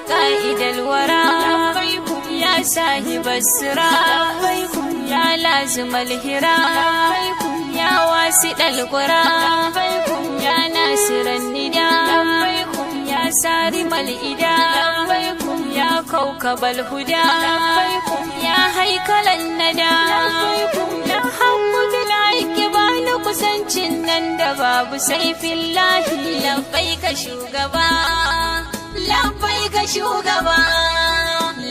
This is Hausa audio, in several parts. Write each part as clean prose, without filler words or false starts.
قائد الورى يا صاحب السرى يا لازم الهرى يا واسد القرى يا ناصر الندى يا سارم الإدى يا كوكب الهدى يا هيكل الندى يا حق بالعيك bani kusancin nan da babu saifin lahi labbaika shugaba labbaika shugaba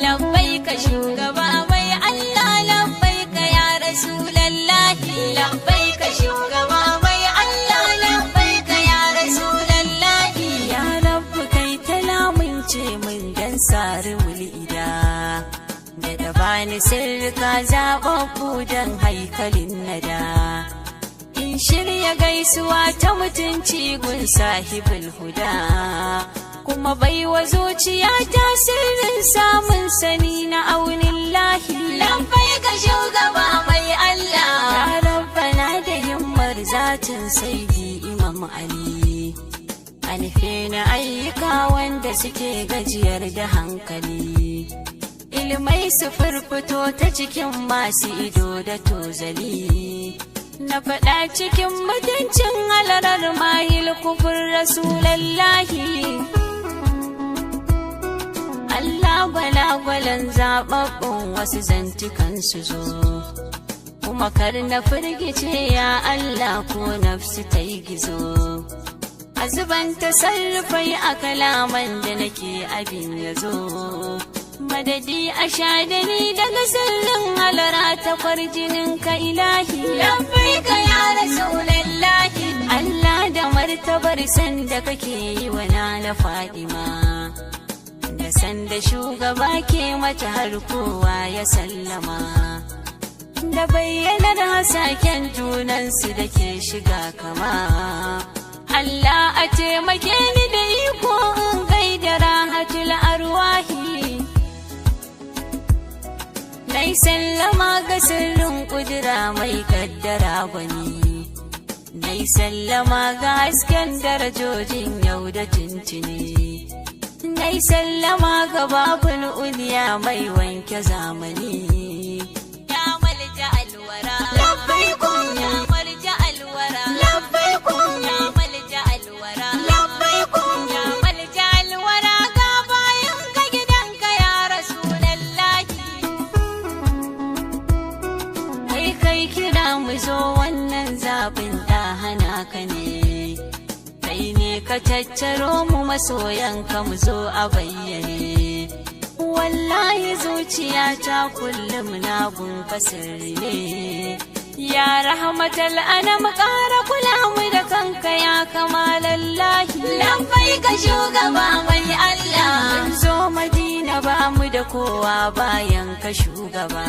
labbaika shugaba mai Allah labbaika ya rasulallahi labbaika shugaba mai Allah labbaika ya rasulallahi ya rabbu kai talamunce mun dan sari wulida da bani sirka zababbu dan haikalin nada in shirya gaisuwa ta mutunci gun sahibul huda kuma baiwa zuciya ta sirrin samun sani na aunin lahi labbaika shugaba mai Allah ya rabbana da himmar zatin saidi imam ali alfe na ayyuka wanda suke gajiyar da hankali ilmai su furfuto ta cikin masu ido da tozali na faɗa cikin mutuncin halarar mahil kufur rasulallahi Allah gwalagwalan zaɓaɓɓun wasu zantukan su zo kuma kar na firgice ya Allah ko nafsu ta yi gizo a zuban tasarrufai a kalaman da nake abin ya zo madadi a sha da ni daga sirrin halara ta kwarjinin ka ilahi labbaika ya rasulallahi Allah da martabar sanda kake yi wa na Fadima da sanda shugaba ke mata har kowa ya sallama da bayyanar hasaken junansu da ke shiga kama Allah a taimake ni da iko in gaida rahatul arwahi nai sallama ga sirrin kudura mai kaddara gwani nai sallama ga hasken darajojin yau da tuntuni nai sallama ga babul uliya mai wanke zamani ya malja alwara labbaikum ya malja alwara labbaikum ya malja alwara labbaikum ya malja alwara ga bayan ka gidanka ya rasulallahi kai kira mu zo wannan zabin da hana ka ne kai ne ka tattaro mu masoyanka mu zo a bayyane wallahi zuciyata kullum na gunka sirri ne ya rahmatal anam ƙara kula mu da kanka ya kamalallahi labbaika shugaba mai Allah mun zo Madina ba mu da kowa bayan ka shugaba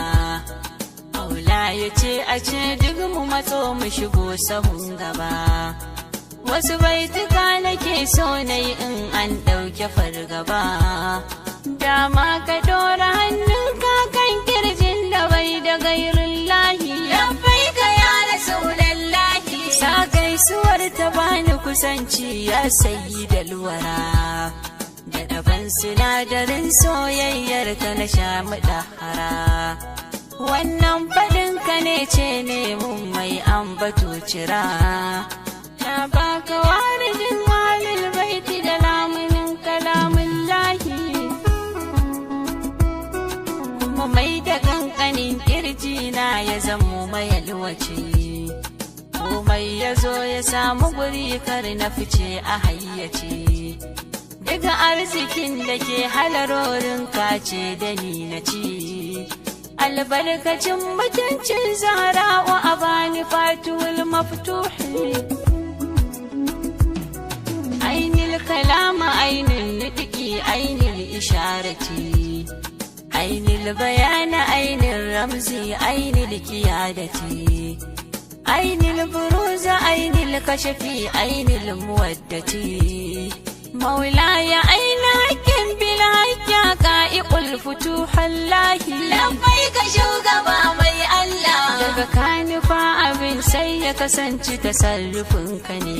Maula ya ce a ce duk mu matso mu shigo sahun gaba wasu baituka nake so na yi in an ɗauke fargaba dama ka ɗora hannunka kan kirjin da bai da gairin lahi labbaika ya rasulallahi sa gaisuwar ta bani kusanci ya sayi da luwara da daban sinadarin soyayyar ka na sha mudahara wannan faɗinka ne ce ne mun mai ambato cira na baka warijin walil baiti da lamunin kalamun lahi kuma mai da kankanin kirji na ya zamo mai alwace komai ya zo ya samu guri kar na fice a hayyace daga arzikin da ke halarorin kace da ni na ci albarkacin mutuncin zahra'u a bani fatul maftuhi ainil kalama ainil nutiki ainil isharati ainil bayana ainil ramzi ainil qiyadati ainil buruza ainil kashafi ainil muwaddati maulaya aina hakkin bil hakka qa'iqul futuhallahi labbaika shugaba mai Allah daga kanifa abin sai ya kasance tasarrufin ka ne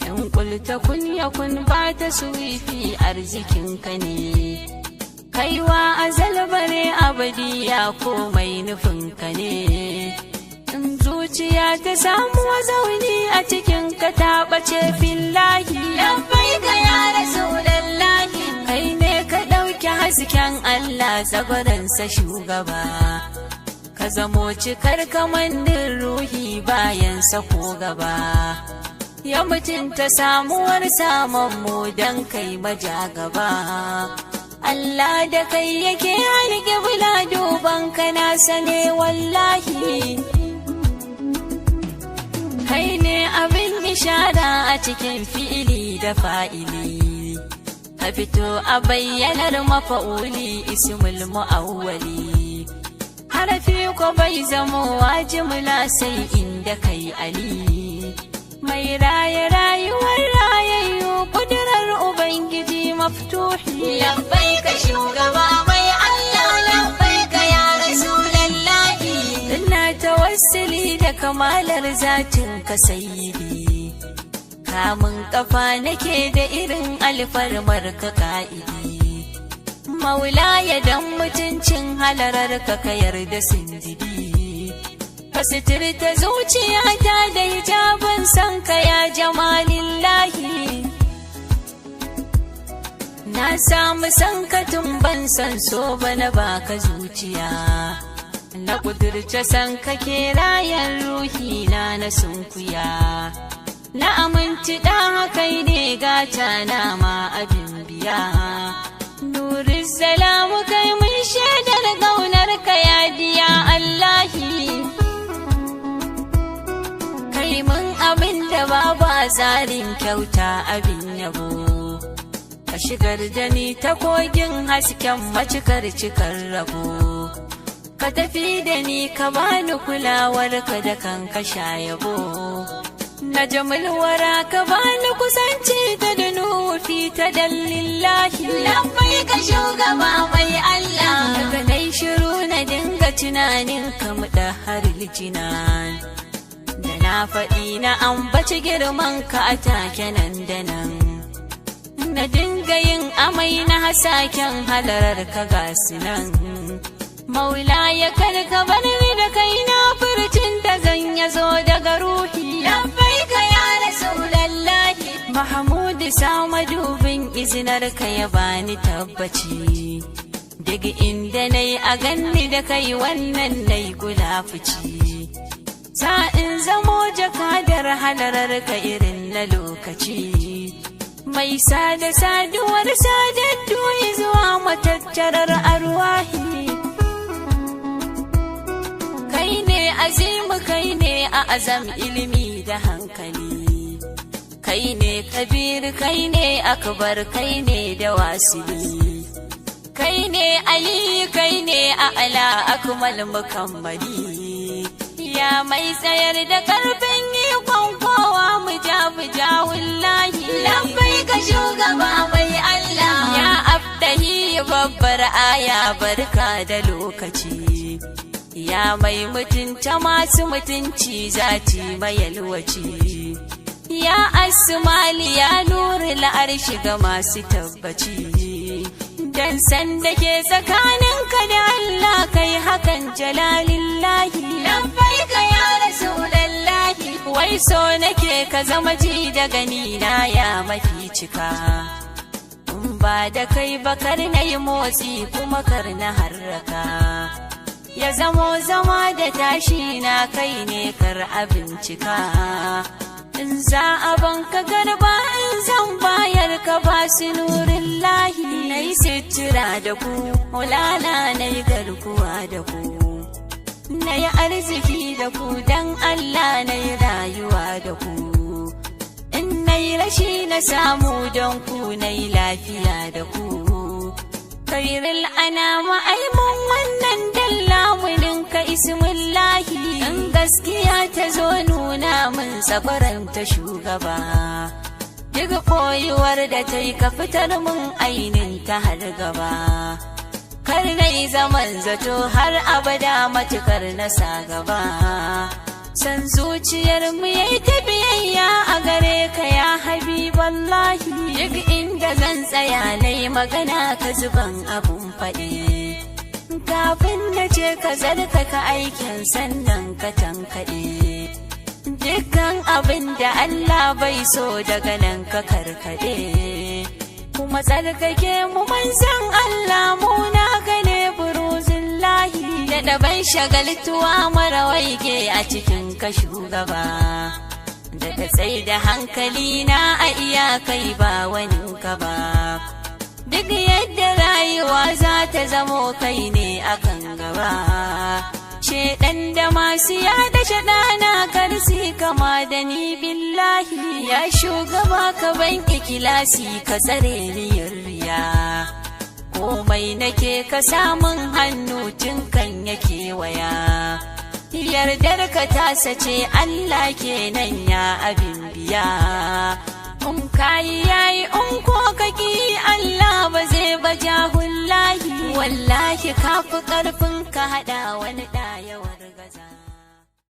in kulta kun ya kun ba ta suwifi arzikinka ne, kaiwa azal bare abadiya komai nufinka ne. In zuciya ta samu zauni a cikin ka ta ɓace fillahi, labbaika ya rasulallahi. Kai ne ka ɗauki hasken Allah zagwaransa shugaba, ka zamo cikar kamannin ruhi bayan ko gaba. Ya mutunta samuwar samanmu don kai maja gaba. Allah da kai yake halge bula duban kana sane wallahi. Kai ne abin ishara a cikin fi'ili da fa'ili, ka fito a bayyanar mafa'uli ismul mu'awwali. Harafi ko bai zamo wajimla sai inda kai ali, mai raye rayuwar rayayyu kudurar ubangiji maftuhi. Labbaika shugaba mai Allah, labbaika ya rasulallahi. Ina tawassuli da kamalar zatin ka sayyidi, kamun kafa nake da irin alfarmar ka ka'idi. Maulaya dan mutuncin halarar ka yarda sindidi, ka sitirta zuciyata da hijabin san ka ya jamalillahi. Na samu san ka tun ban san so ba na baka zuciya, na kudurce san ka ke rayan ruhi na sunkuya. Na aminci ɗan kai ne gata na ma abin biya, nurin salamu kai mun shaidar gaunar ka ya diya Allahi. Kai mun abin da babu a tsarin kyauta abin yabo, ka shigar da ni ta kogin hasken macikar cikar rabo. Ka tafi da ni ka bani kulawar ka da kanka shayabo, na jamulwara ka bani kusanci da dunufi ta dallillahi. Labbaika shugaba mai Allah. Daga nai shiru na dinga tunanin ka muda har lijinan, da na faɗi na ambaci girman ka a take nan da nan. Na dinga yin amai na hasaken halarar ka gasu nan. Maula ya karka bar ni da kai na furcin da zan ya zo daga ruhi. Labbaika ya rasulallahi. Mahamudu sama dubin izinar ka ya bani tabbaci, daga inda nai a ganni da kai wannan nai gulafuci. Sa'in zamo jakadar halarar ka irin na lokaci, mai sada saduwar sadaddu zuwa matattarar arwahi. Kai ne azimu, kai ne a azam ilimi da hankali, kai ne kabir, kai ne akbar, kai ne da wasili. Kai ne ali, kai ne a ala akmal mukammali. Ya mai tsayar da karfin ikon kowa muja wallahi. Labbaika shugaba mai Allah. Ya abdahi babbar aya barka da lokaci, ya mai mutunta masu mutunci zati mai yalwaci. Ya asmali ya nuri la'arshi ga masu tabbaci, dan san da ke tsakaninka da Allah kai hakan jalalillahi. Labbaika ya rasulallahi. Wai so nake ka zama ji da gani na ya mafi cika, in ba da kai bakar na yi motsi kuma kar na harraka. Ya zamo zama da tashi na kai ne kar abincika, in za a banka garba in zan bayar ka ba su nurin lahi. Na yi sitira da ku mulala, na yi garkuwa da ku, na yi arziki da ku don Allah, na yi rayuwa da ku. In na yi rashi na samu don ku, na yi lafiya da ku. Kairil anama aimun wannan dallamunin ka ismullahi. In gaskiya ta zo nuna min tsakwaranta shugaba, duk koyuwar da ta yi ka fitar mun ainin ta har gaba. Kar na yi zaman zato har abada matukar na sa gaba, san zuciyar mu yayi ta biyayya a gare ka ya habiballahi. Duk inda zan tsaya nayi magana ka zuban abun faɗi, kafin na ce ka zarkaka aikin sannan ka tankaɗe dukkan abin da Allah bai so daga nan ka karkaɗe. Kuma tsarkake mu manzon Allah mu naka ne buruzillahi, da daban shagaltuwa mara waige a cikin ka shugaba, da ka tsai da hankali na a iyakai ba wani ka ba. Duk yadda rayuwa za ta zamo kai ne akan gaba, shedan da masu yada shaɗana karsi kama da ni billahi. Ya shugaba ka ban ikilasi ka tsare niyyar riya, komai nake ka samun hannu tun kan yake waya. Yardar ka tasa ce Allah kenan ya abin biya, in kayi yayi in ko kaki Allah ba zai baja hullahi. Wallahi kafi karfin ka hada wani da yawa.